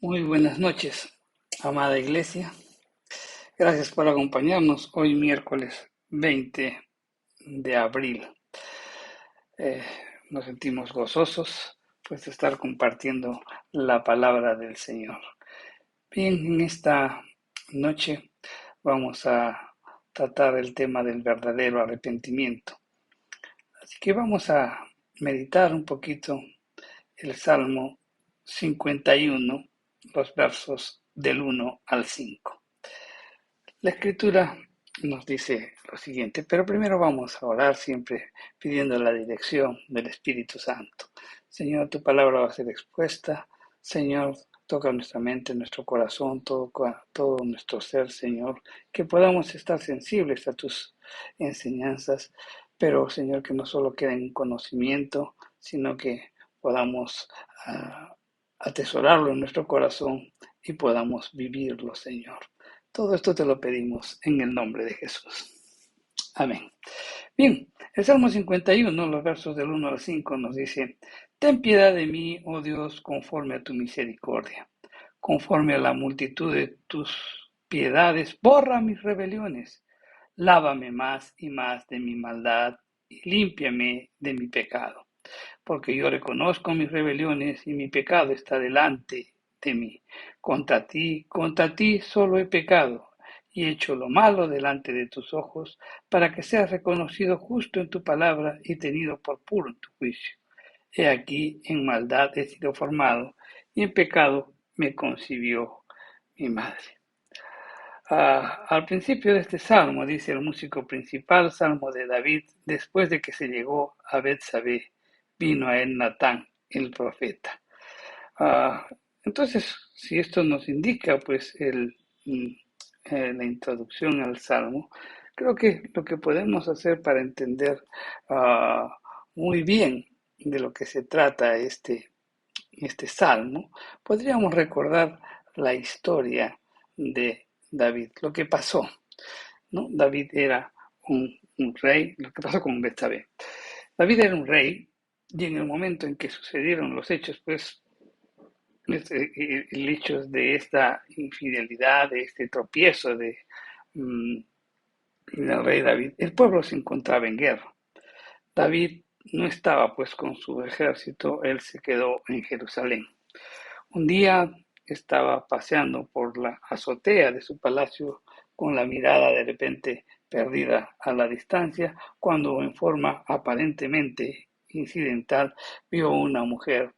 Muy buenas noches, amada iglesia. Gracias por acompañarnos hoy miércoles 20 de abril. Eh, Nos sentimos gozosos pues de estar compartiendo la palabra del Señor. Bien, en esta noche vamos a tratar el tema del verdadero arrepentimiento. Así que vamos a meditar un poquito el Salmo 51, los versos del 1 al 5. La escritura nos dice lo siguiente, pero primero vamos a orar siempre pidiendo la dirección del Espíritu Santo. Señor, tu palabra va a ser expuesta. Señor, toca nuestra mente, nuestro corazón, todo nuestro ser, Señor, que podamos estar sensibles a tus enseñanzas, pero, Señor, que no solo quede en conocimiento, sino que podamos atesorarlo en nuestro corazón y podamos vivirlo, Señor. Todo esto te lo pedimos en el nombre de Jesús. Amén. Bien, el Salmo 51, los versos del 1 al 5 nos dice, ten piedad de mí, oh Dios, conforme a tu misericordia. Conforme a la multitud de tus piedades, borra mis rebeliones. Lávame más y más de mi maldad y límpiame de mi pecado. Porque yo reconozco mis rebeliones y mi pecado está delante de mí. Contra ti solo he pecado y hecho lo malo delante de tus ojos, para que seas reconocido justo en tu palabra y tenido por puro en tu juicio. He aquí, en maldad he sido formado, y en pecado me concibió mi madre. Al principio de este salmo, dice el músico principal, salmo de David, después de que se llegó a Betsabé, vino a él Natán, el profeta. Ah, entonces, si esto nos indica, pues, la introducción al Salmo, creo que lo que podemos hacer para entender muy bien de lo que se trata este Salmo, podríamos recordar la historia de David, lo que pasó, ¿no? David era un rey, lo que pasó con Betsabé. David era un rey y en el momento en que sucedieron los hechos, pues el hecho de esta infidelidad, de este tropiezo mm, del rey David, el pueblo se encontraba en guerra. David no estaba pues con su ejército, él se quedó en Jerusalén. Un día estaba paseando por la azotea de su palacio con la mirada de repente perdida a la distancia, cuando en forma aparentemente incidental vio una mujer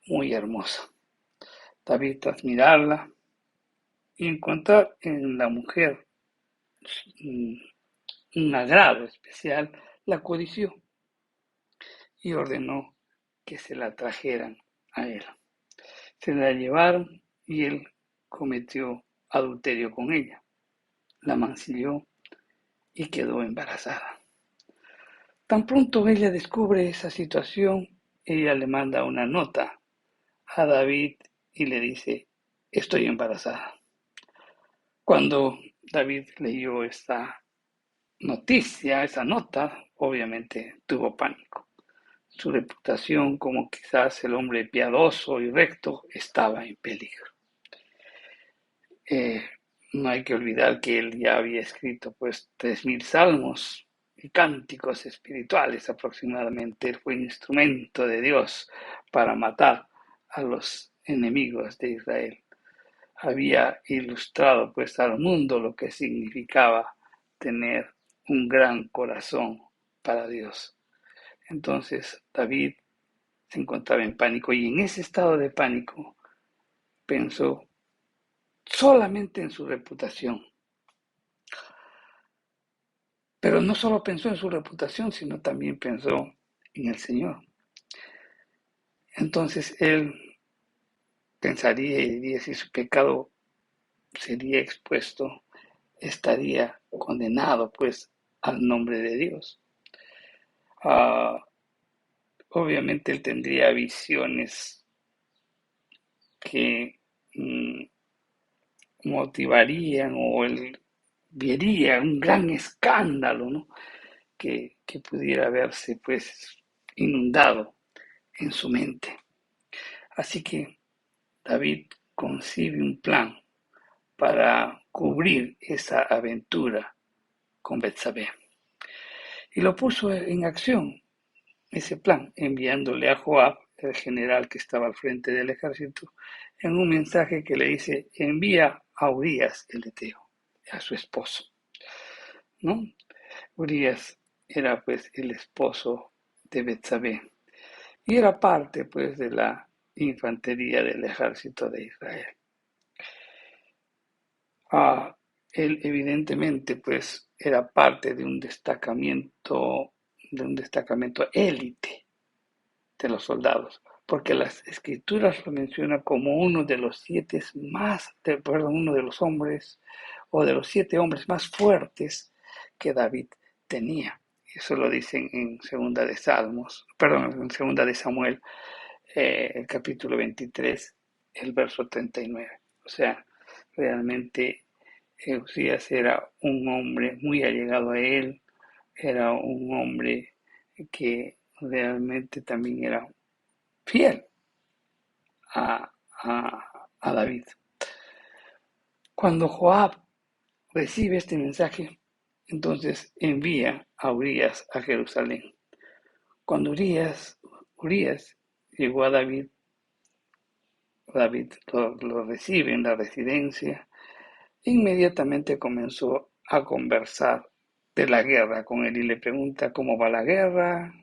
muy hermosa. David, tras mirarla y encontrar en la mujer mm, un agrado especial, la codició y ordenó que se la trajeran a él. Se la llevaron y él cometió adulterio con ella, la mancilló y quedó embarazada. Tan pronto ella descubre esa situación, ella le manda una nota a David y le dice, estoy embarazada. Cuando David leyó esta noticia, esa nota, obviamente tuvo pánico. Su reputación como quizás el hombre piadoso y recto estaba en peligro. Eh, no hay que olvidar que él ya había escrito pues 3000 salmos y cánticos espirituales aproximadamente. Él fue instrumento de Dios para matar a los enemigos de Israel. Había ilustrado pues al mundo lo que significaba tener un gran corazón para Dios. Entonces David se encontraba en pánico y en ese estado de pánico pensó solamente en su reputación. Pero no solo pensó en su reputación, sino también pensó en el Señor. Entonces él pensaría y diría, si su pecado sería expuesto, estaría condenado pues al nombre de Dios. Ah, obviamente él tendría visiones que motivarían o él vería un gran escándalo, ¿no? que pudiera verse pues inundado en su mente. Así que David concibe un plan para cubrir esa aventura con Betsabé. Y lo puso en acción, ese plan, enviándole a Joab, el general que estaba al frente del ejército, en un mensaje que le dice: envía a Urías el Eteo, a su esposo, ¿no? Urías era pues el esposo de Betsabé y era parte pues de la infantería del ejército de Israel. Él evidentemente pues era parte de un destacamento élite de los soldados, porque las escrituras lo mencionan como uno de los uno de los hombres o de los 7 hombres más fuertes que David tenía. Eso lo dicen en segunda de Samuel, el capítulo 23, el verso 39. O sea, realmente Usías era un hombre muy allegado a él, era un hombre que realmente también era fiel a, a David. Cuando Joab recibe este mensaje, entonces envía a Urías a Jerusalén. Cuando Urías llegó a David lo recibe en la residencia e inmediatamente comenzó a conversar de la guerra con él y le pregunta cómo va la guerra,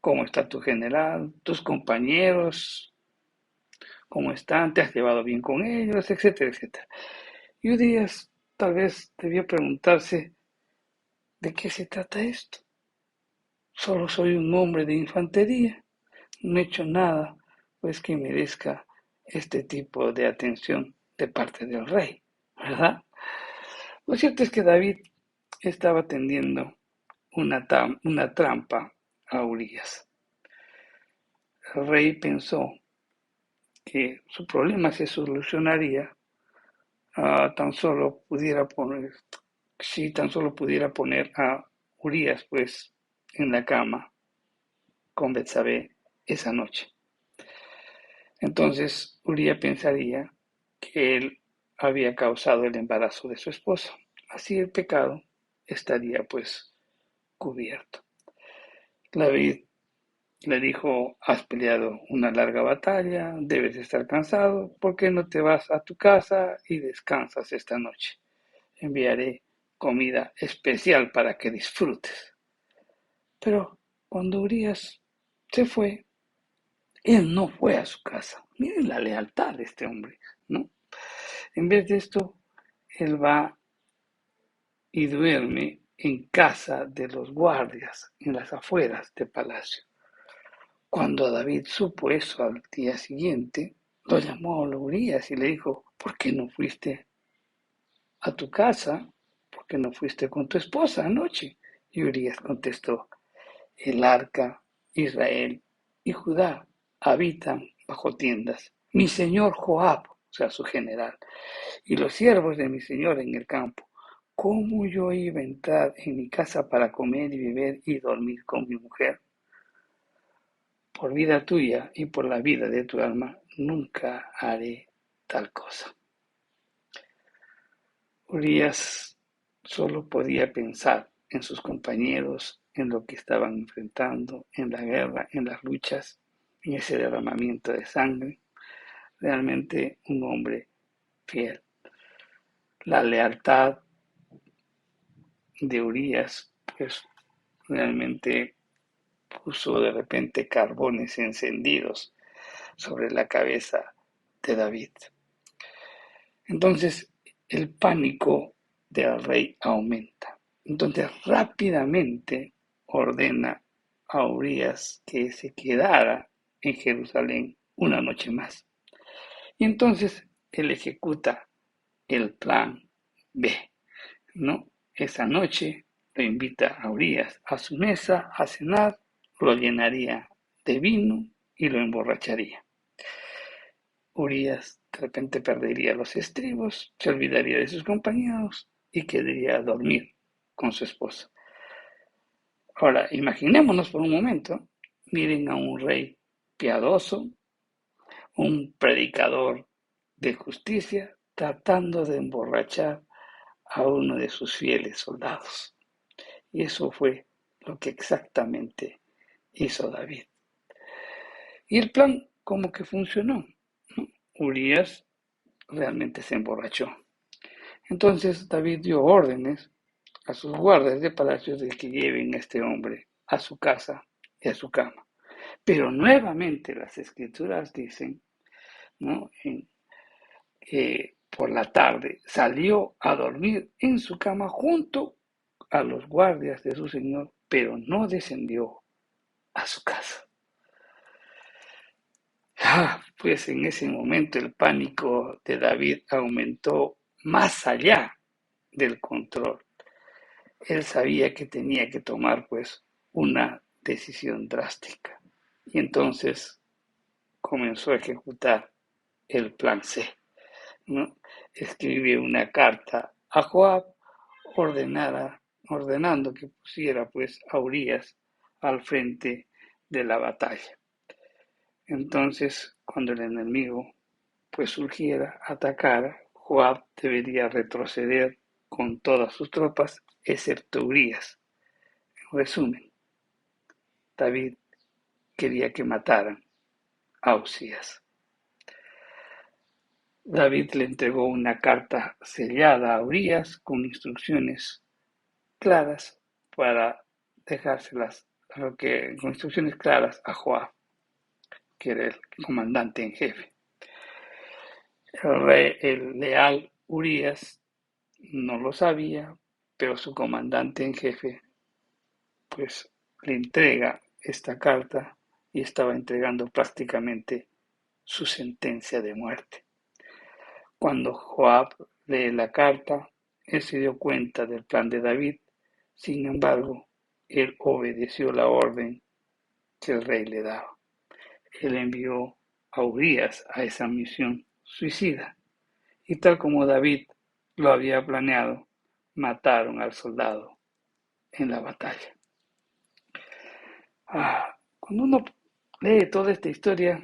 cómo está tu general, tus compañeros, cómo están, te has llevado bien con ellos, etcétera, etcétera. Y Urías tal vez debió preguntarse: ¿de qué se trata esto? Solo soy un hombre de infantería, no he hecho nada pues que merezca este tipo de atención de parte del rey, ¿verdad? Lo cierto es que David estaba tendiendo una trampa a Urías. El rey pensó que su problema se solucionaría si tan solo pudiera poner a Urías pues en la cama con Betsabé esa noche. Entonces Urías pensaría que él había causado el embarazo de su esposa. Así el pecado estaría pues cubierto. David le dijo: has peleado una larga batalla, debes estar cansado, ¿por qué no te vas a tu casa y descansas esta noche? Enviaré comida especial para que disfrutes. Pero cuando Urías se fue, él no fue a su casa. Miren la lealtad de este hombre, ¿no? En vez de esto, él va y duerme en casa de los guardias, en las afueras del palacio. Cuando David supo eso al día siguiente, lo llamó a Urías y le dijo: ¿por qué no fuiste a tu casa? ¿Por qué no fuiste con tu esposa anoche? Y Urías contestó: el arca, Israel y Judá habitan bajo tiendas. Mi señor Joab, o sea, su general, y los siervos de mi señor en el campo. ¿Cómo yo iba a entrar en mi casa para comer y beber y dormir con mi mujer? Por vida tuya y por la vida de tu alma, nunca haré tal cosa. Urías solo podía pensar en sus compañeros, en lo que estaban enfrentando, en la guerra, en las luchas, en ese derramamiento de sangre. Realmente un hombre fiel. La lealtad de Urías, pues realmente puso de repente carbones encendidos sobre la cabeza de David. Entonces el pánico del rey aumenta. Entonces rápidamente ordena a Urías que se quedara en Jerusalén una noche más. Y entonces él ejecuta el plan B, ¿no? Esa noche lo invita a Urías a su mesa a cenar, lo llenaría de vino y lo emborracharía. Urías de repente perdería los estribos, se olvidaría de sus compañeros y quedaría a dormir con su esposa. Ahora, imaginémonos por un momento, miren a un rey piadoso, un predicador de justicia tratando de emborrachar a uno de sus fieles soldados. Y eso fue lo que exactamente hizo David. Y el plan como que funcionó, ¿no? Urías realmente se emborrachó. Entonces David dio órdenes a sus guardas de palacio de que lleven a este hombre a su casa y a su cama. Pero nuevamente las escrituras dicen, ¿no?, que por la tarde salió a dormir en su cama junto a los guardias de su señor, pero no descendió a su casa. Pues en ese momento el pánico de David aumentó más allá del control. Él sabía que tenía que tomar pues una decisión drástica y entonces comenzó a ejecutar el plan C, ¿no? Escribe una carta a Joab ordenando que pusiera pues a Urías al frente de la batalla. Entonces, cuando el enemigo pues surgiera, atacara, Joab debería retroceder con todas sus tropas, excepto Urías. En resumen, David quería que mataran a Usías. David le entregó una carta sellada a Urías con instrucciones claras para dejárselas, con instrucciones claras a Joab, que era el comandante en jefe. El leal Urías no lo sabía, pero su comandante en jefe pues le entrega esta carta y estaba entregando prácticamente su sentencia de muerte. Cuando Joab lee la carta, él se dio cuenta del plan de David. Sin embargo, él obedeció la orden que el rey le daba. Él envió a Urías a esa misión suicida. Y tal como David lo había planeado, mataron al soldado en la batalla. Cuando uno lee toda esta historia,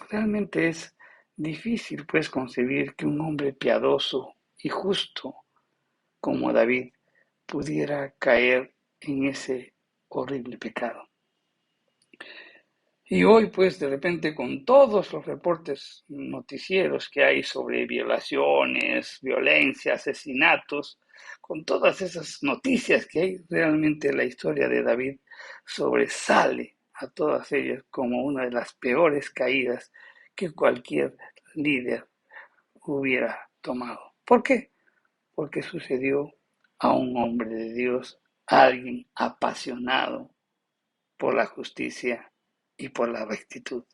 realmente es difícil pues concebir que un hombre piadoso y justo como David pudiera caer en ese horrible pecado. Y hoy pues de repente con todos los reportes noticieros que hay sobre violaciones, violencia, asesinatos, con todas esas noticias que hay, realmente la historia de David sobresale a todas ellas como una de las peores caídas que cualquier líder hubiera tomado. ¿Por qué? Porque sucedió a un hombre de Dios, a alguien apasionado por la justicia y por la rectitud.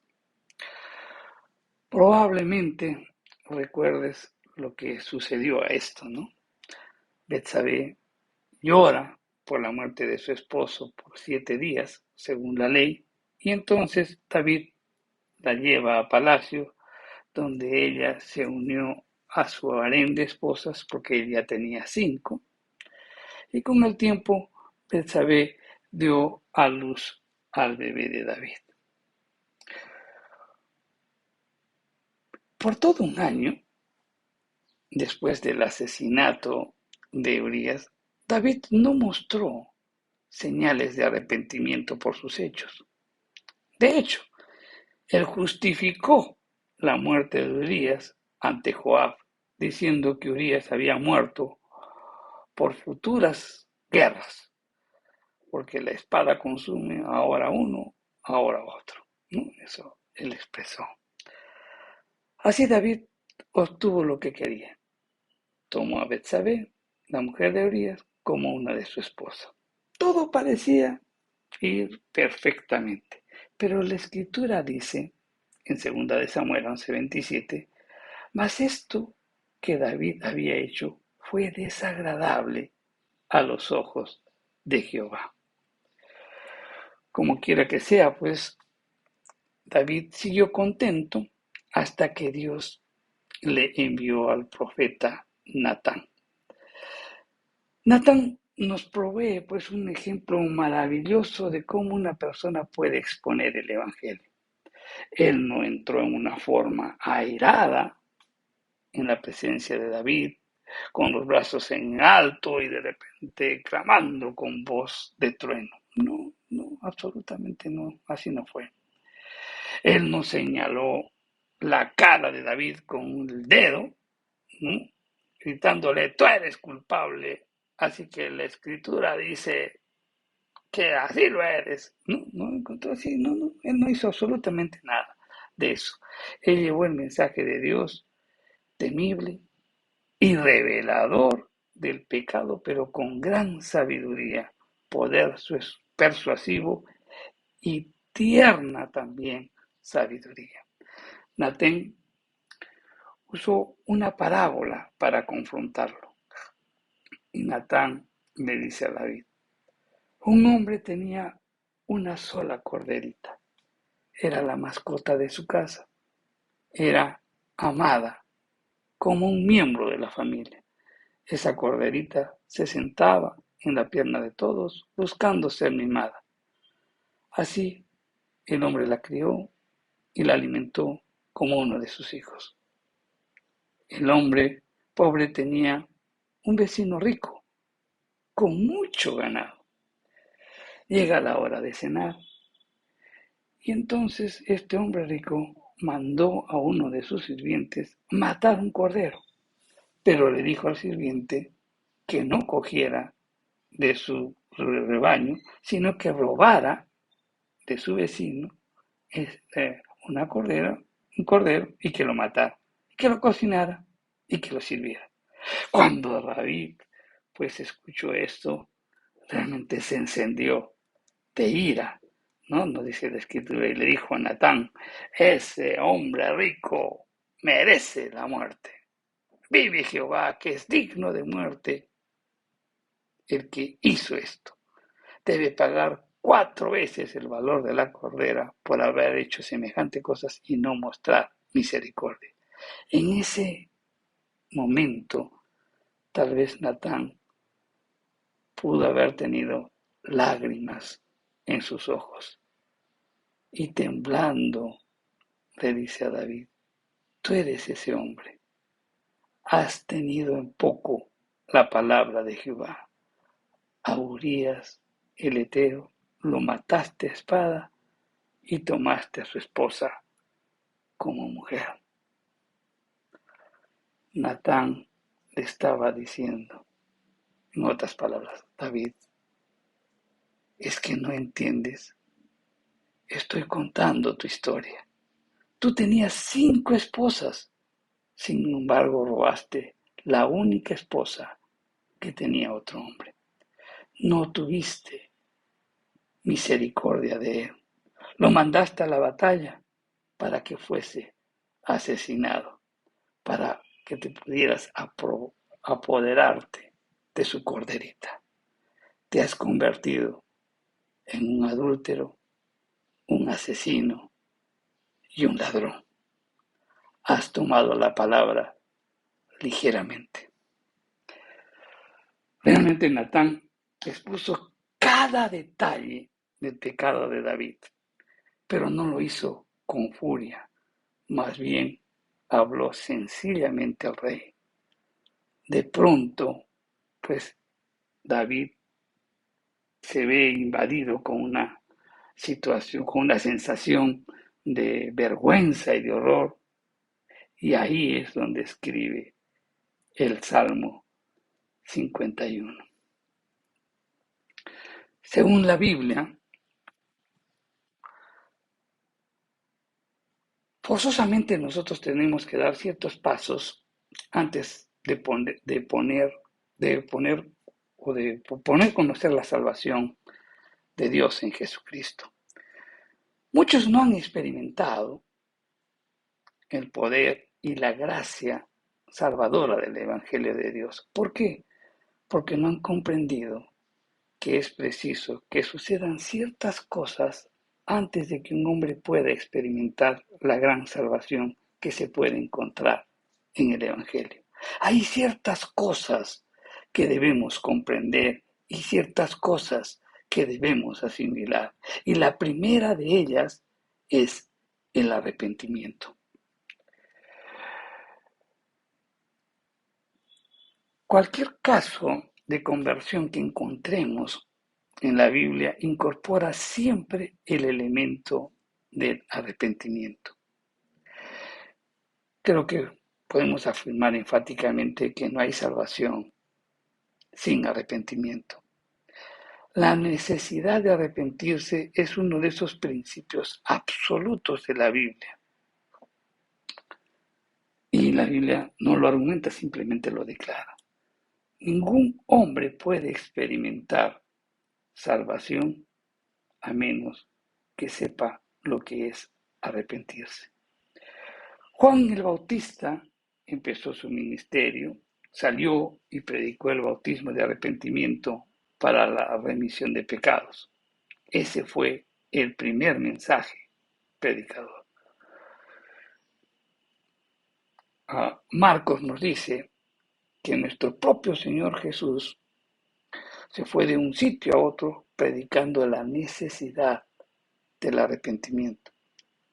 Probablemente recuerdes lo que sucedió a esto, ¿no? Betsabé llora por la muerte de su esposo por 7 días, según la ley, y entonces David la lleva a palacio, donde ella se unió a su harén de esposas, porque ella tenía 5, y con el tiempo Betsabé dio a luz al bebé de David. Por todo un año, después del asesinato de Urías, David no mostró señales de arrepentimiento por sus hechos. De hecho, él justificó la muerte de Urías ante Joab, diciendo que Urías había muerto por futuras guerras, porque la espada consume ahora uno, ahora otro, ¿no? Eso él expresó. Así David obtuvo lo que quería. Tomó a Betsabé, la mujer de Urías, como una de su esposa. Todo parecía ir perfectamente, pero la escritura dice, en 2 de Samuel 11:27, mas esto que David había hecho fue desagradable a los ojos de Jehová. Como quiera que sea, pues David siguió contento hasta que Dios le envió al profeta Natán. Natán nos provee pues un ejemplo maravilloso de cómo una persona puede exponer el evangelio. Él no entró en una forma airada, en la presencia de David, con los brazos en alto y de repente clamando con voz de trueno. No, no, absolutamente no, así no fue. Él no señaló la cara de David con el dedo, ¿no?, gritándole, tú eres culpable. Así que la escritura dice que así lo eres. No, no encontró así, no, no, él no hizo absolutamente nada de eso. Él llevó el mensaje de Dios temible y revelador del pecado, pero con gran sabiduría, poder persuasivo y tierna también sabiduría. Natán usó una parábola para confrontarlo. Y Natán le dice a David, un hombre tenía una sola corderita. Era la mascota de su casa. Era amada como un miembro de la familia. Esa corderita se sentaba en la pierna de todos buscando ser mimada. Así el hombre la crió y la alimentó como uno de sus hijos. El hombre pobre tenía un vecino rico con mucho ganado. Llega la hora de cenar y entonces este hombre rico mandó a uno de sus sirvientes matar un cordero, pero le dijo al sirviente que no cogiera de su rebaño, sino que robara de su vecino una cordera, un cordero, y que lo matara, que lo cocinara y que lo sirviera. Cuando David pues escuchó esto, realmente se encendió de ira, ¿no? Nos dice la escritura, y le dijo a Natán, ese hombre rico merece la muerte. Vive Jehová, que es digno de muerte el que hizo esto. Debe pagar 4 veces el valor de la cordera por haber hecho semejante cosas y no mostrar misericordia. En ese momento, tal vez Natán pudo haber tenido lágrimas en sus ojos y temblando le dice a David, tú eres ese hombre, has tenido en poco la palabra de Jehová. A Urías el heteo lo mataste a espada y tomaste a su esposa como mujer. Natán le estaba diciendo, en otras palabras, David, es que no entiendes, estoy contando tu historia. Tú tenías 5 esposas, sin embargo robaste la única esposa que tenía otro hombre. No tuviste misericordia de él. Lo mandaste a la batalla para que fuese asesinado, para que te pudieras apoderarte de su corderita. Te has convertido en un adúltero, un asesino y un ladrón. Has tomado la palabra ligeramente. Realmente Natán expuso cada detalle del pecado de David, pero no lo hizo con furia, más bien habló sencillamente al rey. De pronto, pues David se ve invadido con una situación, con una sensación de vergüenza y de horror, y ahí es donde escribe el Salmo 51. Según la Biblia, forzosamente nosotros tenemos que dar ciertos pasos antes de conocer la salvación de Dios en Jesucristo. Muchos no han experimentado el poder y la gracia salvadora del Evangelio de Dios. ¿Por qué? Porque no han comprendido que es preciso que sucedan ciertas cosas antes de que un hombre pueda experimentar la gran salvación que se puede encontrar en el Evangelio. Hay ciertas cosas que debemos comprender y ciertas cosas que debemos asimilar. Y la primera de ellas es el arrepentimiento. Cualquier caso de conversión que encontremos en la Biblia incorpora siempre el elemento del arrepentimiento. Creo que podemos afirmar enfáticamente que no hay salvación sin arrepentimiento. La necesidad de arrepentirse es uno de esos principios absolutos de la Biblia. Y la Biblia no lo argumenta, simplemente lo declara. Ningún hombre puede experimentar salvación a menos que sepa lo que es arrepentirse. Juan el Bautista empezó su ministerio, salió y predicó el bautismo de arrepentimiento para la remisión de pecados. Ese fue el primer mensaje predicador. Marcos nos dice que nuestro propio Señor Jesús se fue de un sitio a otro predicando la necesidad del arrepentimiento.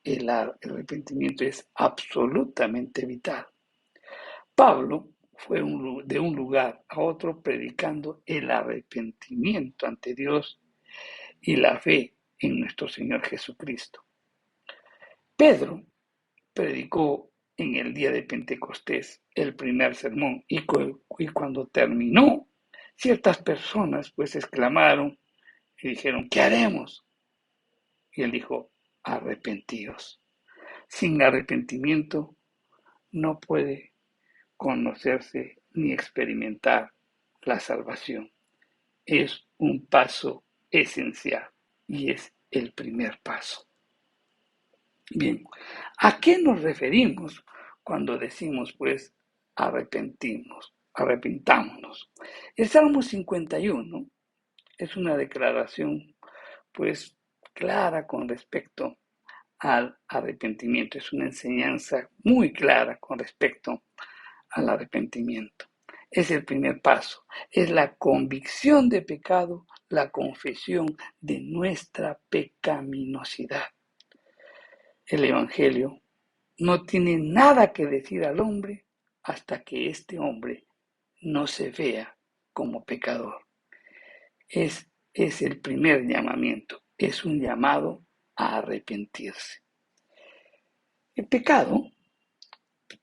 El arrepentimiento es absolutamente vital. Pablo fue de un lugar a otro predicando el arrepentimiento ante Dios y la fe en nuestro Señor Jesucristo. Pedro predicó en el día de Pentecostés el primer sermón y cuando terminó, ciertas personas pues exclamaron y dijeron, ¿qué haremos? Y él dijo, arrepentíos. Sin arrepentimiento no puede conocerse ni experimentar la salvación. Es un paso esencial y es el primer paso. Bien, ¿a qué nos referimos cuando decimos pues arrepentámonos? El Salmo 51 es una declaración pues clara con respecto al arrepentimiento, es una enseñanza muy clara con respecto al arrepentimiento. Es el primer paso, es la convicción de pecado, la confesión de nuestra pecaminosidad. El Evangelio no tiene nada que decir al hombre hasta que este hombre no se vea como pecador. Es el primer llamamiento, es un llamado a arrepentirse. El pecado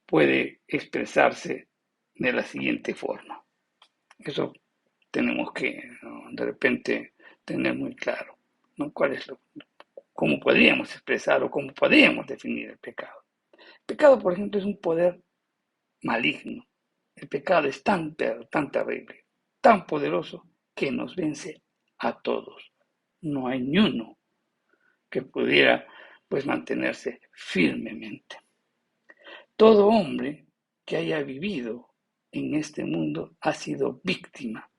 puede expresarse de la siguiente forma. Eso tenemos que de repente tener muy claro, ¿no? Cómo podríamos expresar o cómo podríamos definir el pecado. El pecado, por ejemplo, es un poder maligno. El pecado es tan terrible, tan poderoso, que nos vence a todos. No hay ni uno que pudiera pues mantenerse firmemente. Todo hombre que haya vivido en este mundo ha sido víctima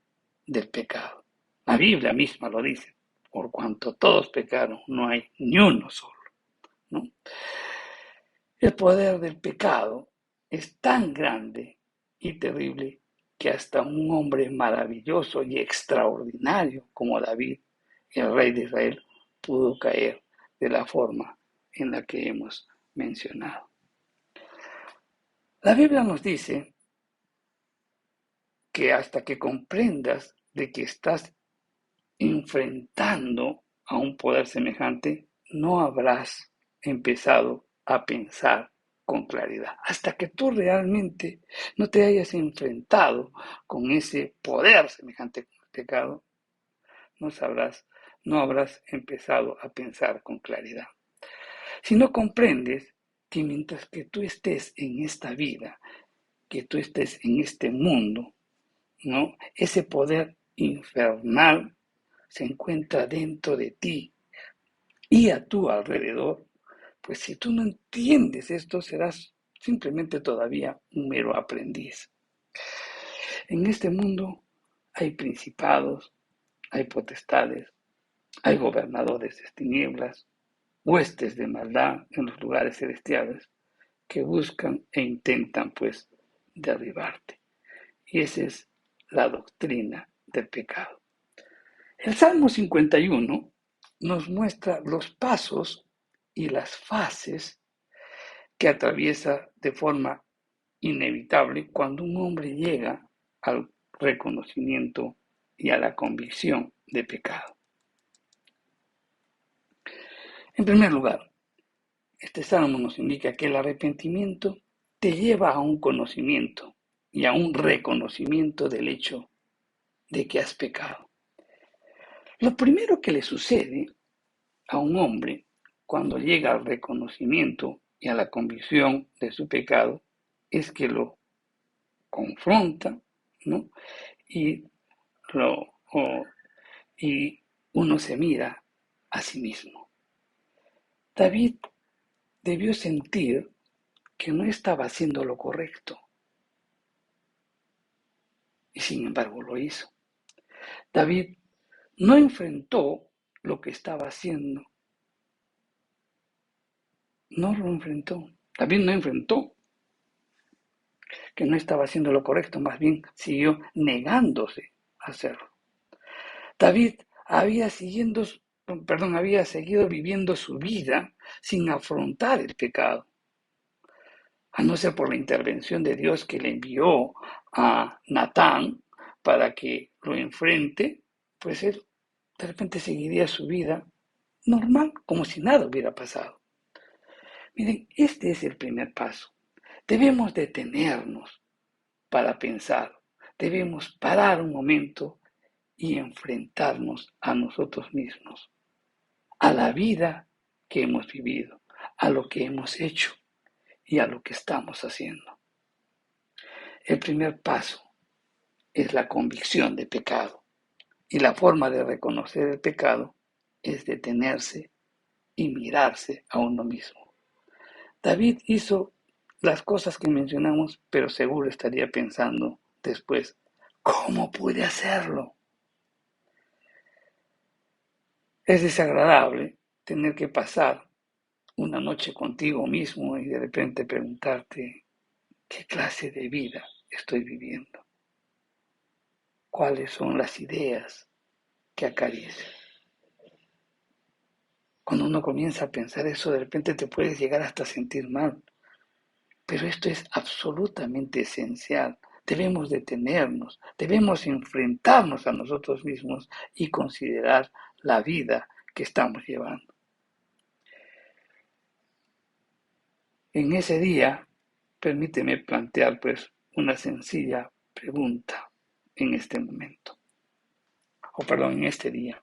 del pecado. La Biblia misma lo dice, por cuanto todos pecaron, no hay ni uno solo, ¿no? El poder del pecado es tan grande y terrible que hasta un hombre maravilloso y extraordinario como David, el rey de Israel, pudo caer de la forma en la que hemos mencionado. La Biblia nos dice que hasta que comprendas de que estás enfrentando a un poder semejante, no habrás empezado a pensar con claridad. Hasta que tú realmente no te hayas enfrentado con ese poder semejante al pecado, no habrás empezado a pensar con claridad. Si no comprendes que mientras que tú estés en esta vida, que tú estés en este mundo, ¿no? Ese poder infernal se encuentra dentro de ti y a tu alrededor, pues si tú no entiendes esto, serás simplemente todavía un mero aprendiz. En este mundo hay principados, hay potestades, hay gobernadores de tinieblas, huestes de maldad en los lugares celestiales que buscan e intentan pues derribarte. Y esa es la doctrina del pecado. El Salmo 51 nos muestra los pasos y las fases que atraviesa de forma inevitable cuando un hombre llega al reconocimiento y a la convicción de pecado. En primer lugar, este salmo nos indica que el arrepentimiento te lleva a un conocimiento y a un reconocimiento del hecho de que has pecado. Lo primero que le sucede a un hombre cuando llega al reconocimiento y a la convicción de su pecado es que lo confronta, ¿no? y, y uno se mira a sí mismo. David debió sentir que no estaba haciendo lo correcto y sin embargo lo hizo. David no enfrentó lo que estaba haciendo, no lo enfrentó. David no enfrentó que no estaba haciendo lo correcto, más bien siguió negándose a hacerlo. David había seguido viviendo su vida sin afrontar el pecado. A no ser por la intervención de Dios que le envió a Natán para que lo enfrente, pues él de repente seguiría su vida normal, como si nada hubiera pasado. Miren, este es el primer paso. Debemos detenernos para pensar. Debemos parar un momento y enfrentarnos a nosotros mismos, a la vida que hemos vivido, a lo que hemos hecho y a lo que estamos haciendo. El primer paso es la convicción de pecado y la forma de reconocer el pecado es detenerse y mirarse a uno mismo. David hizo las cosas que mencionamos, pero seguro estaría pensando después, ¿cómo pude hacerlo? Es desagradable tener que pasar una noche contigo mismo y de repente preguntarte, ¿qué clase de vida estoy viviendo? ¿Cuáles son las ideas que acarician? Cuando uno comienza a pensar eso, de repente te puedes llegar hasta a sentir mal. Pero esto es absolutamente esencial. Debemos detenernos, debemos enfrentarnos a nosotros mismos y considerar la vida que estamos llevando. En ese día, permíteme plantear pues una sencilla pregunta en este momento. En este día.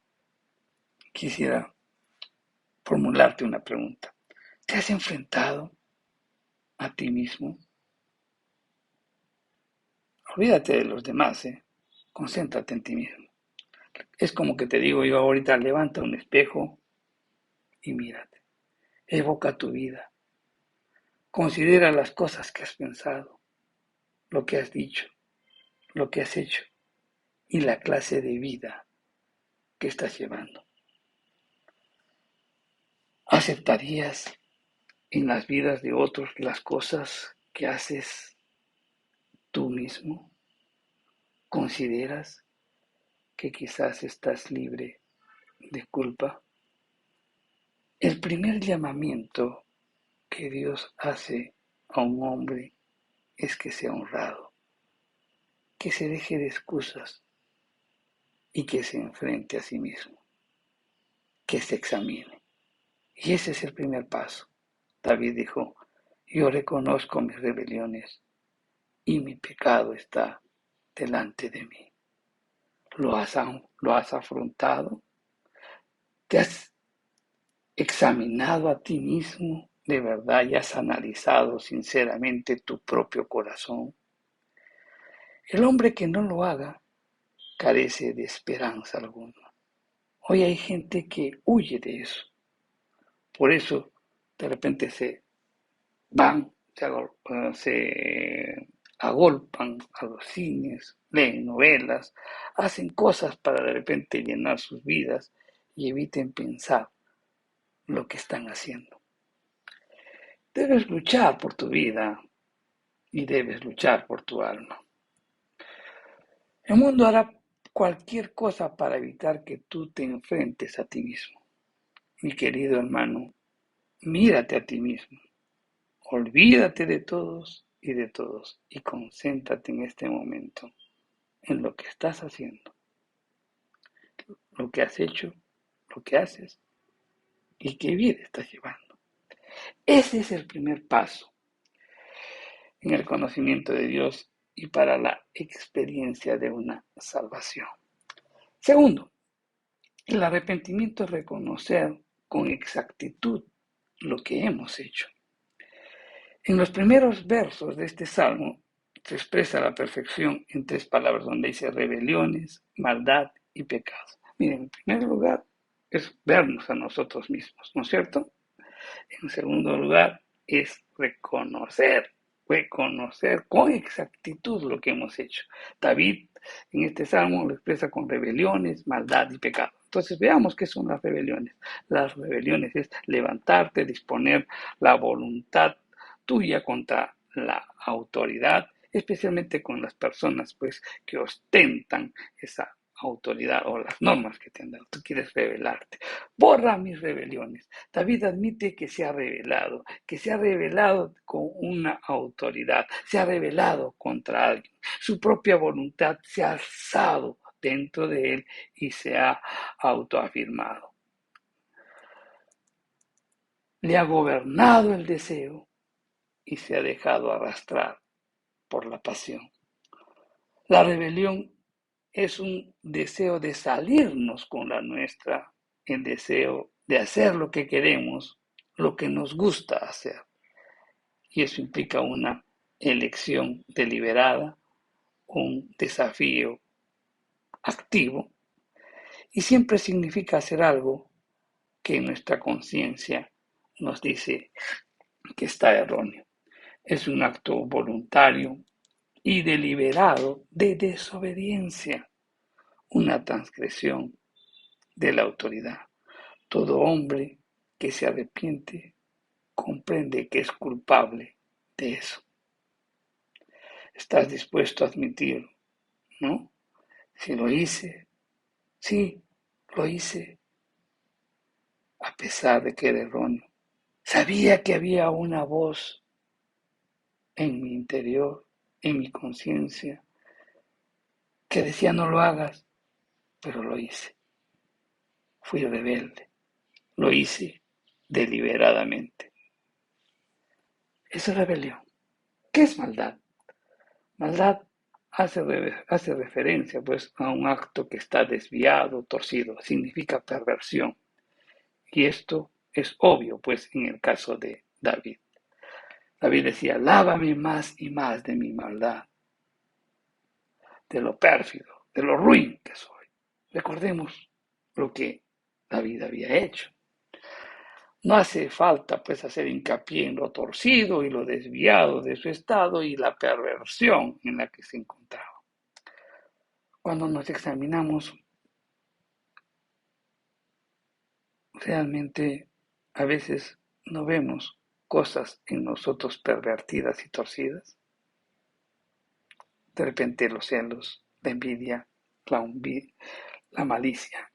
Quisiera formularte una pregunta. ¿Te has enfrentado a ti mismo? Olvídate de los demás, concéntrate en ti mismo. Es como que te digo yo ahorita, levanta un espejo y mírate. Evoca tu vida. Considera las cosas que has pensado, lo que has dicho, lo que has hecho y la clase de vida que estás llevando. ¿Aceptarías en las vidas de otros las cosas que haces tú mismo? ¿Consideras que quizás estás libre de culpa? El primer llamamiento que Dios hace a un hombre es que sea honrado, que se deje de excusas y que se enfrente a sí mismo, que se examine. Y ese es el primer paso. David dijo, yo reconozco mis rebeliones y mi pecado está delante de mí. ¿Lo has afrontado? ¿Te has examinado a ti mismo de verdad y has analizado sinceramente tu propio corazón? El hombre que no lo haga carece de esperanza alguna. Hoy hay gente que huye de eso. Por eso de repente se van, se agolpan a los cines, leen novelas, hacen cosas para de repente llenar sus vidas y eviten pensar lo que están haciendo. Debes luchar por tu vida y debes luchar por tu alma. El mundo hará cualquier cosa para evitar que tú te enfrentes a ti mismo. Mi querido hermano, mírate a ti mismo. Olvídate de todos y concéntrate en este momento en lo que estás haciendo, lo que has hecho, lo que haces y qué vida estás llevando. Ese es el primer paso en el conocimiento de Dios y para la experiencia de una salvación. Segundo, el arrepentimiento es reconocer con exactitud lo que hemos hecho. En los primeros versos de este salmo se expresa la perfección en tres palabras donde dice rebeliones, maldad y pecados. Miren, en primer lugar es vernos a nosotros mismos, ¿no es cierto? En segundo lugar es reconocer con exactitud lo que hemos hecho. David en este salmo lo expresa con rebeliones, maldad y pecado. Entonces veamos qué son las rebeliones. Las rebeliones es levantarte, disponer la voluntad tuya contra la autoridad, especialmente con las personas pues que ostentan esa autoridad o las normas que te han dado. Tú quieres rebelarte. Borra mis rebeliones. David admite que se ha rebelado con una autoridad, se ha rebelado contra alguien. Su propia voluntad se ha alzado dentro de él y se ha autoafirmado. Le ha gobernado el deseo y se ha dejado arrastrar por la pasión. La rebelión es un deseo de salirnos con la nuestra, el deseo de hacer lo que queremos, lo que nos gusta hacer. Y eso implica una elección deliberada, un desafío activo, y siempre significa hacer algo que nuestra conciencia nos dice que está erróneo. Es un acto voluntario y deliberado de desobediencia, una transgresión de la autoridad. Todo hombre que se arrepiente comprende que es culpable de eso. ¿Estás dispuesto a admitirlo? ¿No? Si lo hice, sí, lo hice, a pesar de que era erróneo. Sabía que había una voz en mi interior, en mi conciencia, que decía no lo hagas, pero lo hice. Fui rebelde, lo hice deliberadamente. Esa es rebelión. ¿Qué es maldad? Maldad hace referencia pues a un acto que está desviado, torcido, significa perversión. Y esto es obvio pues en el caso de David. David decía, lávame más y más de mi maldad, de lo pérfido, de lo ruin que soy. Recordemos lo que David había hecho. No hace falta pues hacer hincapié en lo torcido y lo desviado de su estado y la perversión en la que se encontraba. Cuando nos examinamos, realmente a veces no vemos cosas en nosotros pervertidas y torcidas. De repente los celos, la envidia, la malicia.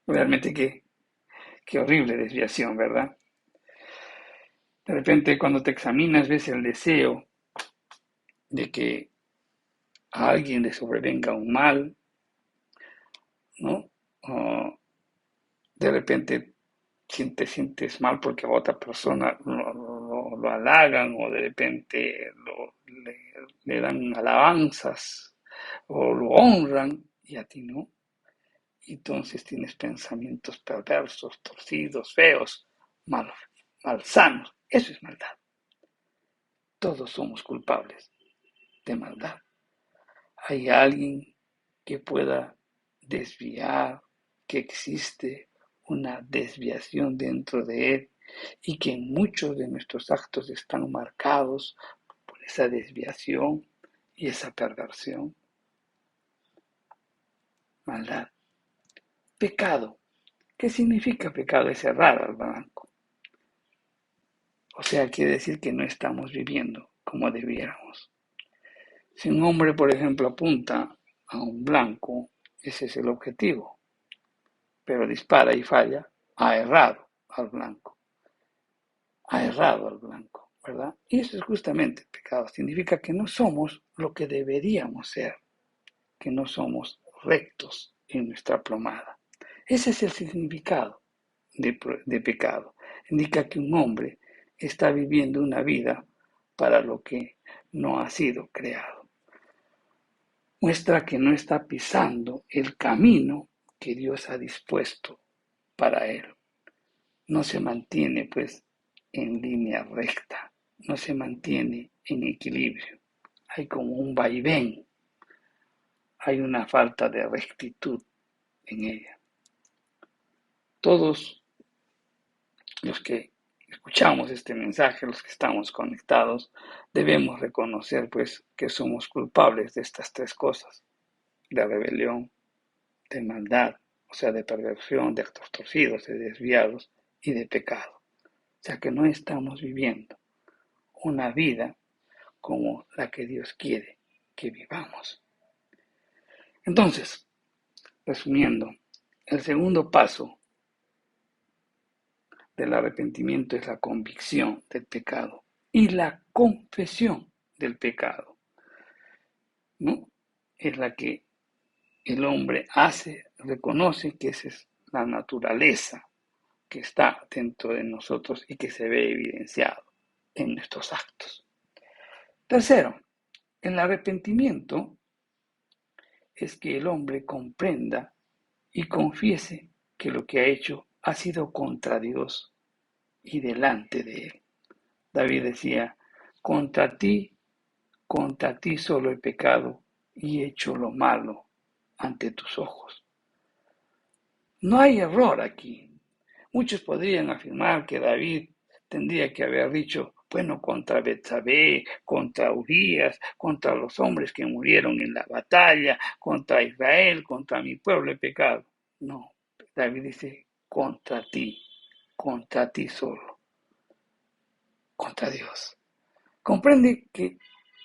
Realmente qué horrible desviación, ¿verdad? De repente cuando te examinas ves el deseo de que a alguien le sobrevenga un mal, ¿no? O de repente te sientes mal porque a otra persona lo halagan o de repente le dan alabanzas o lo honran y a ti no. Y entonces tienes pensamientos perversos, torcidos, feos, malsanos. Eso es maldad. Todos somos culpables de maldad. Hay alguien que pueda desviar, que existe una desviación dentro de él y que muchos de nuestros actos están marcados por esa desviación y esa perversión. Maldad. Pecado. ¿Qué significa pecado? Es errar al blanco. O sea, quiere decir que no estamos viviendo como debiéramos. Si un hombre, por ejemplo, apunta a un blanco, ese es el objetivo, pero dispara y falla, ha errado al blanco. Ha errado al blanco, ¿verdad? Y eso es justamente el pecado. Significa que no somos lo que deberíamos ser. que no somos rectos en nuestra plomada. Ese es el significado de pecado. Indica que un hombre está viviendo una vida para lo que no ha sido creado. Muestra que no está pisando el camino que Dios ha dispuesto para él. No se mantiene, pues, en línea recta, no se mantiene en equilibrio. Hay como un vaivén, hay una falta de rectitud en ella. Todos los que escuchamos este mensaje, los que estamos conectados, debemos reconocer, pues, que somos culpables de estas tres cosas: de rebelión, de maldad, o sea, de perversión, de actos torcidos, de desviados y de pecado. O sea, que no estamos viviendo una vida como la que Dios quiere que vivamos. Entonces, resumiendo, el segundo paso del arrepentimiento es la convicción del pecado y la confesión del pecado, ¿no? Es la que el hombre reconoce que esa es la naturaleza que está dentro de nosotros y que se ve evidenciado en nuestros actos. Tercero, el arrepentimiento es que el hombre comprenda y confiese que lo que ha hecho ha sido contra Dios y delante de él. David decía: contra ti solo he pecado y he hecho lo malo ante tus ojos. No hay error aquí. Muchos podrían afirmar que David tendría que haber dicho, bueno, contra Betsabé, contra Urías, contra los hombres que murieron en la batalla, contra Israel, contra mi pueblo he pecado. No, David dice, contra ti solo, contra Dios. Comprende que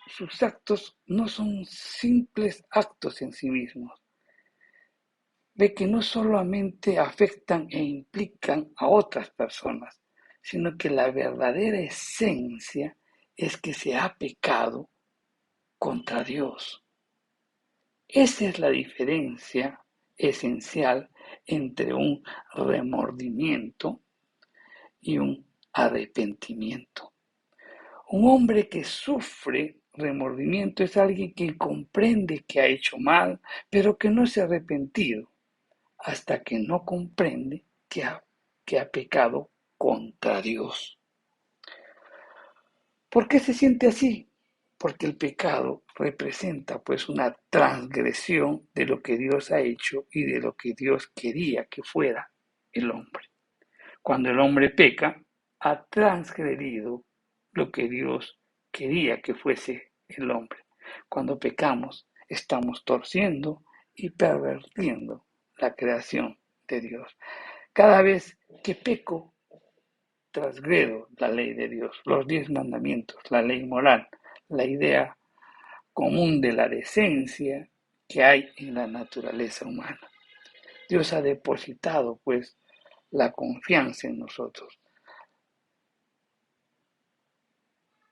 sus actos no son simples actos en sí mismos. Ve que no solamente afectan e implican a otras personas, sino que la verdadera esencia es que se ha pecado contra Dios. Esa es la diferencia esencial entre un remordimiento y un arrepentimiento. Un hombre que sufre remordimiento es alguien que comprende que ha hecho mal, pero que no se ha arrepentido hasta que no comprende que ha pecado contra Dios. ¿Por qué se siente así? Porque el pecado representa pues una transgresión de lo que Dios ha hecho y de lo que Dios quería que fuera el hombre. Cuando el hombre peca, ha transgredido lo que Dios quería que fuese el hombre. Cuando pecamos, estamos torciendo y pervirtiendo la creación de Dios. Cada vez que peco, transgredo la ley de Dios, los 10 mandamientos, la ley moral, la idea común de la decencia que hay en la naturaleza humana. Dios ha depositado, pues, la confianza en nosotros,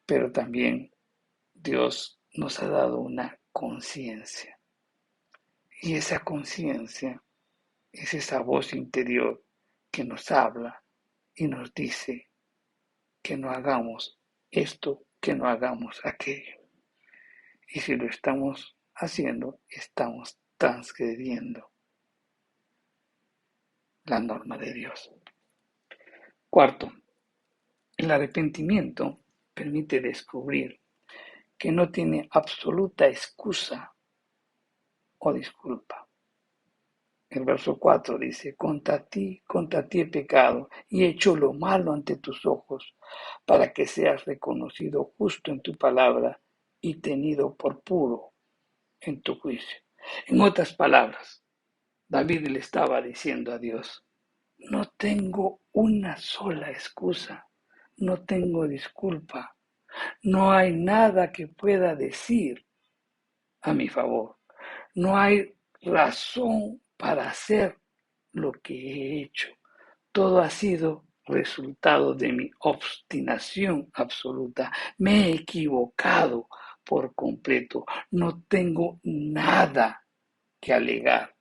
pero también Dios nos ha dado una conciencia. Y esa conciencia es esa voz interior que nos habla y nos dice que no hagamos esto, que no hagamos aquello. Y si lo estamos haciendo, estamos transgrediendo la norma de Dios. Cuarto, el arrepentimiento permite descubrir que no tiene absoluta excusa o disculpa. El verso 4 dice, contra ti he pecado y he hecho lo malo ante tus ojos, para que seas reconocido justo en tu palabra y tenido por puro en tu juicio. En otras palabras, David le estaba diciendo a Dios, no tengo una sola excusa, no tengo disculpa, no hay nada que pueda decir a mi favor, no hay razón para hacer lo que he hecho. Todo ha sido resultado de mi obstinación absoluta. Me he equivocado por completo. No tengo nada que alegar.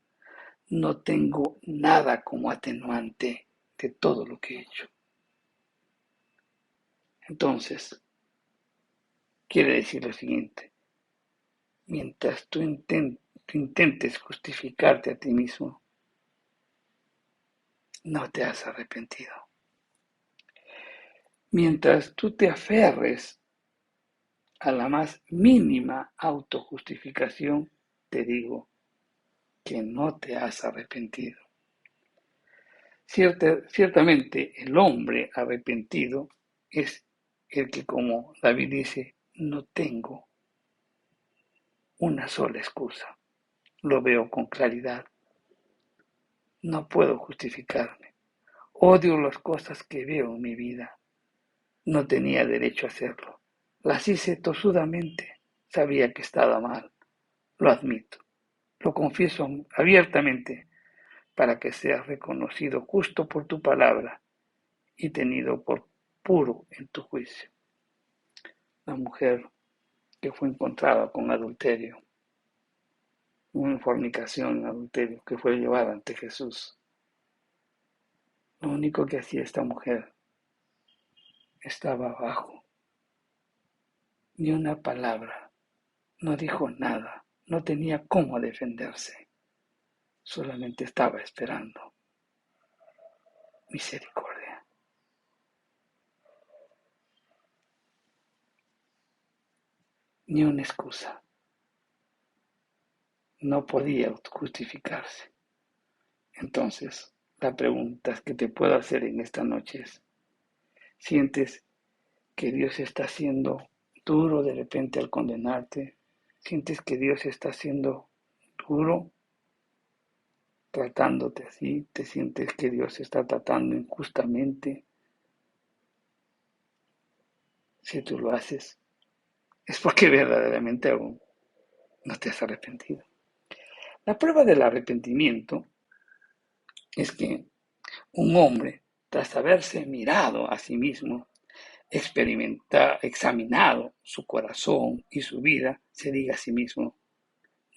No tengo nada como atenuante de todo lo que he hecho. Entonces, quiere decir lo siguiente. Mientras tú intentes justificarte a ti mismo, no te has arrepentido. Mientras tú te aferres a la más mínima autojustificación, te digo que no te has arrepentido. Ciertamente el hombre arrepentido es el que, como David dice, no tengo una sola excusa. Lo veo con claridad. No puedo justificarme. Odio las cosas que veo en mi vida. No tenía derecho a hacerlo. Las hice tosudamente. Sabía que estaba mal. Lo admito. Lo confieso abiertamente para que seas reconocido justo por tu palabra y tenido por puro en tu juicio. La mujer que fue encontrada con adulterio, una fornicación, adulterio, que fue llevada ante Jesús. Lo único que hacía esta mujer estaba abajo. Ni una palabra, no dijo nada, no tenía cómo defenderse. Solamente estaba esperando misericordia. Ni una excusa. No podía justificarse. Entonces, la pregunta que te puedo hacer en esta noche es, ¿sientes que Dios está siendo duro de repente al condenarte? ¿Sientes que Dios está siendo duro tratándote así? ¿Te sientes que Dios está tratando injustamente? Si tú lo haces, es porque verdaderamente aún no te has arrepentido. La prueba del arrepentimiento es que un hombre, tras haberse mirado a sí mismo, examinado su corazón y su vida, se diga a sí mismo,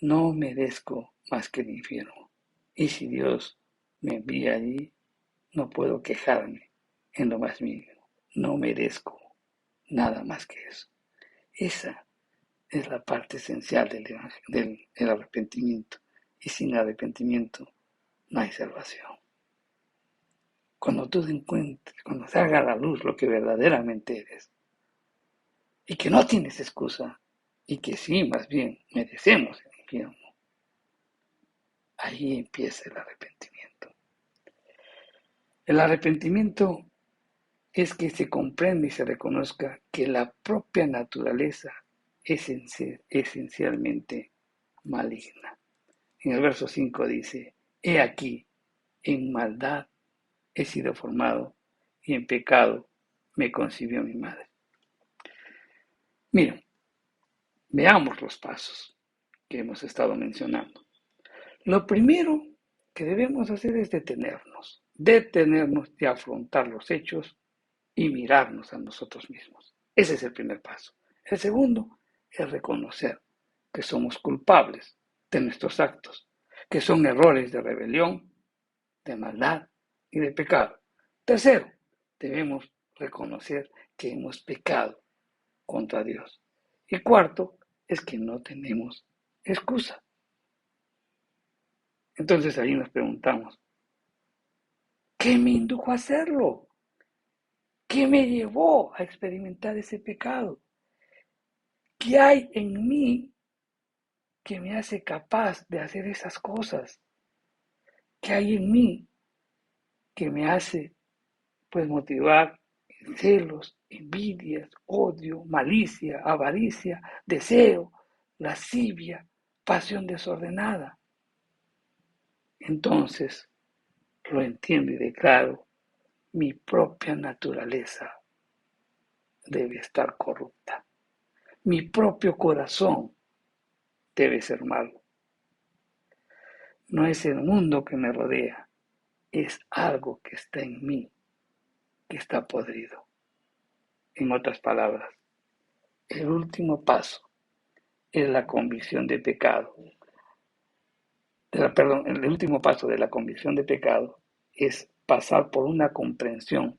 no merezco más que el infierno. Y si Dios me envía allí, no puedo quejarme en lo más mínimo. No merezco nada más que eso. Esa es la parte esencial del arrepentimiento. Y sin arrepentimiento no hay salvación. Cuando tú encuentres, cuando salga a la luz lo que verdaderamente eres, y que no tienes excusa, y que sí, más bien, merecemos el infierno, ahí empieza el arrepentimiento. El arrepentimiento es que se comprende y se reconozca que la propia naturaleza es esencialmente maligna. En el verso 5 dice, he aquí, en maldad he sido formado y en pecado me concibió mi madre. Miren, veamos los pasos que hemos estado mencionando. Lo primero que debemos hacer es detenernos y afrontar los hechos y mirarnos a nosotros mismos. Ese es el primer paso. El segundo es reconocer que somos culpables de nuestros actos, que son errores de rebelión, de maldad y de pecado. Tercero, debemos reconocer que hemos pecado contra Dios. Y cuarto, es que no tenemos excusa. Entonces ahí nos preguntamos, ¿qué me indujo a hacerlo? ¿Qué me llevó a experimentar ese pecado? ¿Qué hay en mí que me hace capaz de hacer esas cosas? ¿Qué hay en mí que me hace motivar celos, envidias, odio, malicia, avaricia, deseo, lascivia, pasión desordenada? Entonces lo entiendo y declaro, mi propia naturaleza debe estar corrupta. Mi propio corazón debe ser malo. No es el mundo que me rodea, es algo que está en mí, que está podrido. En otras palabras, el último paso es la convicción de pecado. el último paso de la convicción de pecado es pasar por una comprensión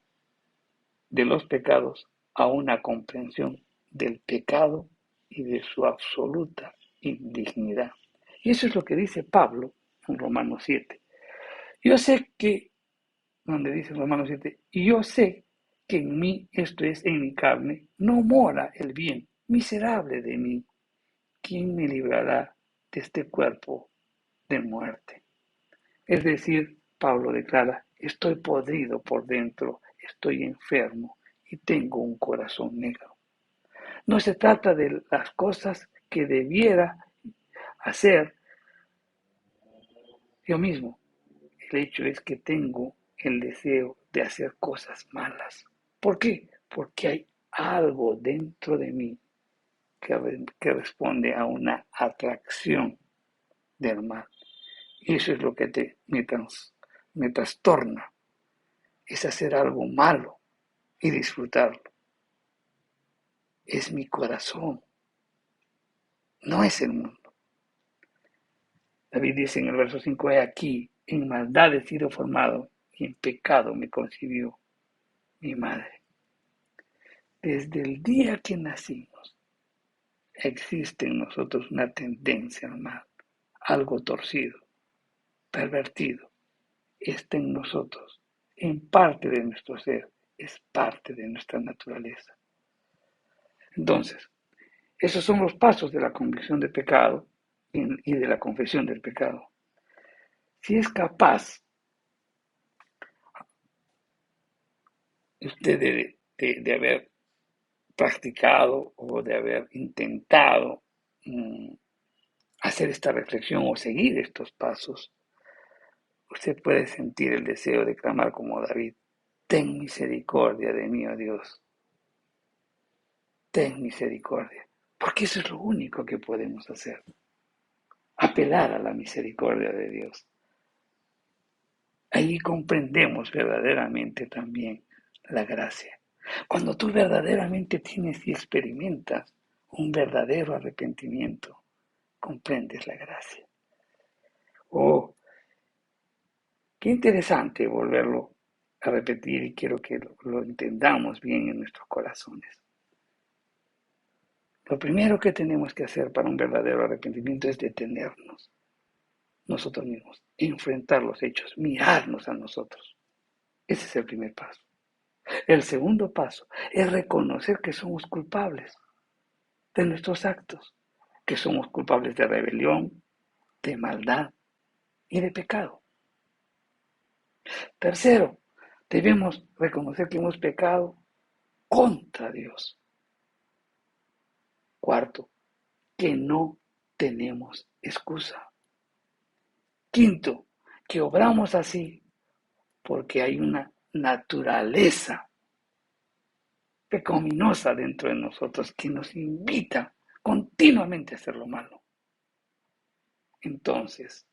de los pecados a una comprensión del pecado y de su absoluta indignidad. Y eso es lo que dice Pablo en Romanos 7. Yo sé que, donde dice Romanos 7, y yo sé que en mí, esto es, en mi carne, no mora el bien. Miserable de mí, ¿quién me librará de este cuerpo de muerte? Es decir, Pablo declara, estoy podrido por dentro, estoy enfermo y tengo un corazón negro. No se trata de las cosas que debiera hacer yo mismo. El hecho es que tengo el deseo de hacer cosas malas. ¿Por qué? Porque hay algo dentro de mí que responde a una atracción del mal. Y eso es lo que me trastorna, es hacer algo malo y disfrutarlo. Es mi corazón, no es el mundo. David dice en el verso 5, he aquí, en maldad he sido formado y en pecado me concibió mi madre. Desde el día que nacimos, existe en nosotros una tendencia al mal, algo torcido, pervertido. Está en nosotros, en parte de nuestro ser, es parte de nuestra naturaleza. Entonces, esos son los pasos de la convicción de pecado y de la confesión del pecado. Si es capaz usted de haber practicado o de haber intentado hacer esta reflexión o seguir estos pasos, usted puede sentir el deseo de clamar como David, ten misericordia de mí, oh Dios, ten misericordia, porque eso es lo único que podemos hacer, apelar a la misericordia de Dios. Ahí comprendemos verdaderamente también la gracia. Cuando tú verdaderamente tienes y experimentas un verdadero arrepentimiento, comprendes la gracia. Oh, qué interesante volverlo a repetir y quiero que lo entendamos bien en nuestros corazones. Lo primero que tenemos que hacer para un verdadero arrepentimiento es detenernos nosotros mismos, enfrentar los hechos, mirarnos a nosotros. Ese es el primer paso. El segundo paso es reconocer que somos culpables de nuestros actos, que somos culpables de rebelión, de maldad y de pecado. Tercero, debemos reconocer que hemos pecado contra Dios. Cuarto, que no tenemos excusa. Quinto, que obramos así porque hay una naturaleza pecaminosa dentro de nosotros que nos invita continuamente a hacer lo malo. Entonces,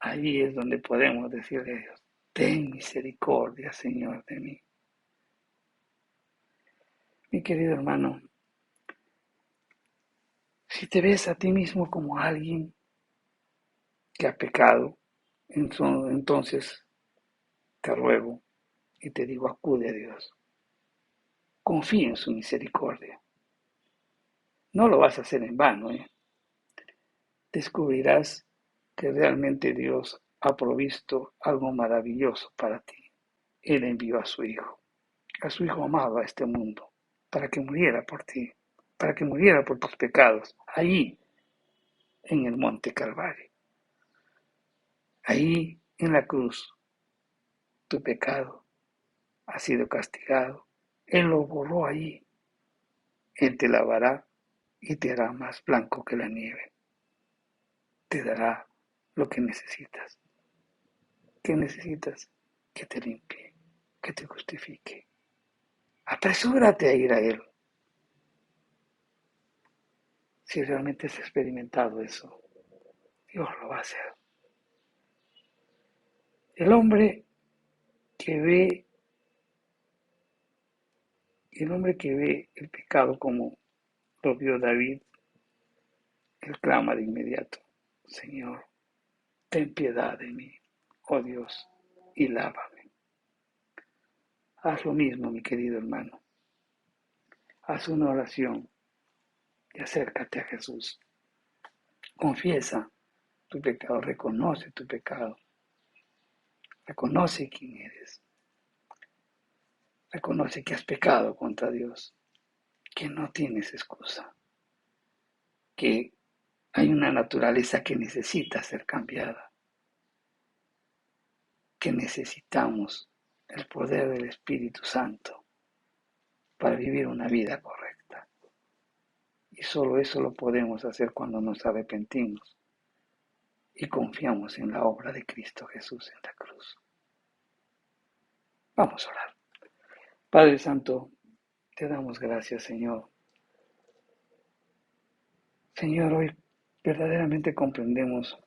ahí es donde podemos decirle a Dios, ten misericordia, Señor, de mí. Mi querido hermano, si te ves a ti mismo como alguien que ha pecado, entonces te ruego y te digo, acude a Dios. Confía en su misericordia. No lo vas a hacer en vano, ¿eh? Descubrirás que realmente Dios ha provisto algo maravilloso para ti. Él envió a su Hijo amado a este mundo, para que muriera por ti, para que muriera por tus pecados, ahí en el monte Calvario, ahí en la cruz, tu pecado ha sido castigado. Él lo borró allí. Él te lavará y te hará más blanco que la nieve. Te dará lo que necesitas. ¿Qué necesitas? Que te limpie, que te justifique. Apresúrate a ir a Él. Si realmente has experimentado eso, Dios lo va a hacer. El hombre que ve, el pecado como lo vio David, él clama de inmediato, Señor, ten piedad de mí, oh Dios, y lávame. Haz lo mismo, mi querido hermano. Haz una oración y acércate a Jesús. Confiesa tu pecado, reconoce tu pecado, reconoce quién eres, reconoce que has pecado contra Dios, que no tienes excusa, que hay una naturaleza que necesita ser cambiada, que necesitamos el poder del Espíritu Santo para vivir una vida correcta. Y solo eso lo podemos hacer cuando nos arrepentimos y confiamos en la obra de Cristo Jesús en la cruz. Vamos a orar. Padre Santo, te damos gracias, Señor. Señor, hoy verdaderamente comprendemos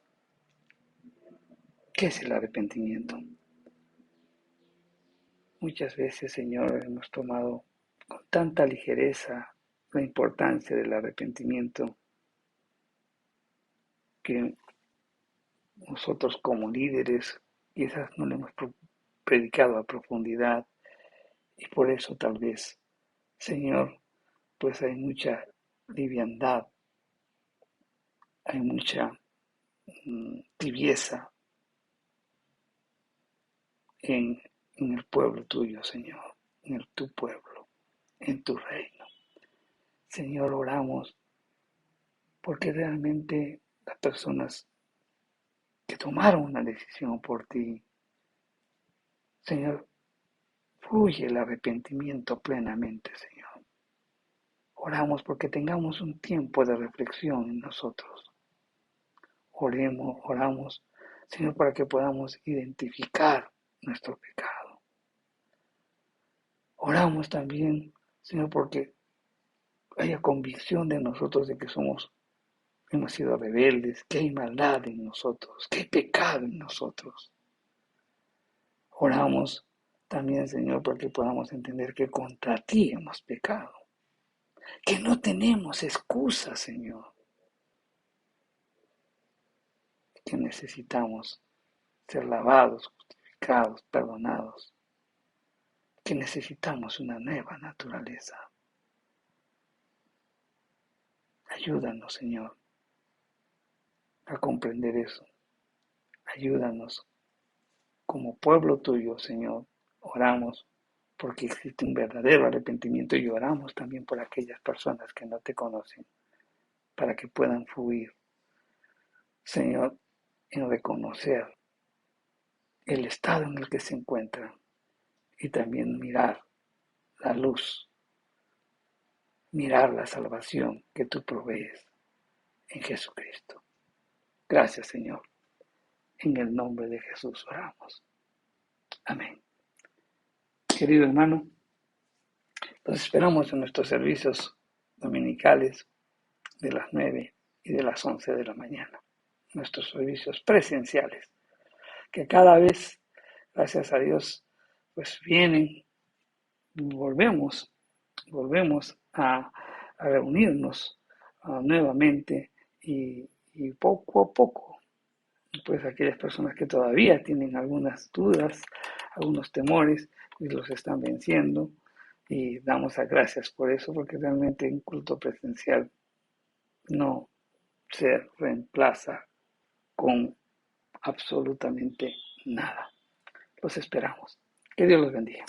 qué es el arrepentimiento. Muchas veces, Señor, hemos tomado con tanta ligereza la importancia del arrepentimiento que nosotros como líderes quizás no lo hemos predicado a profundidad y por eso tal vez, Señor, pues hay mucha liviandad, hay mucha tibieza en el pueblo tuyo, Señor, en tu pueblo, en tu reino. Señor, oramos porque realmente las personas que tomaron una decisión por ti, Señor, fluye el arrepentimiento plenamente, Señor. Oramos porque tengamos un tiempo de reflexión en nosotros. Oramos, Señor, para que podamos identificar nuestro pecado. Oramos también, Señor, porque haya convicción de nosotros de que hemos sido rebeldes, que hay maldad en nosotros, que hay pecado en nosotros. Oramos también, Señor, porque podamos entender que contra ti hemos pecado, que no tenemos excusa, Señor, que necesitamos ser lavados, justificados, perdonados, que necesitamos una nueva naturaleza. Ayúdanos, Señor, a comprender eso. Ayúdanos como pueblo tuyo, Señor. Oramos porque existe un verdadero arrepentimiento y oramos también por aquellas personas que no te conocen, para que puedan fluir, Señor, en reconocer el estado en el que se encuentran y también mirar la luz, mirar la salvación que tú provees en Jesucristo. Gracias, Señor. En el nombre de Jesús oramos. Amén. Querido hermano, los esperamos en nuestros servicios dominicales de las 9 y de las 11 de la mañana. Nuestros servicios presenciales, que cada vez, gracias a Dios, pues vienen, volvemos a reunirnos nuevamente y poco a poco, pues aquellas personas que todavía tienen algunas dudas, algunos temores, y los están venciendo y damos las gracias por eso, porque realmente un culto presencial no se reemplaza con absolutamente nada. Los esperamos. Que Dios los bendiga.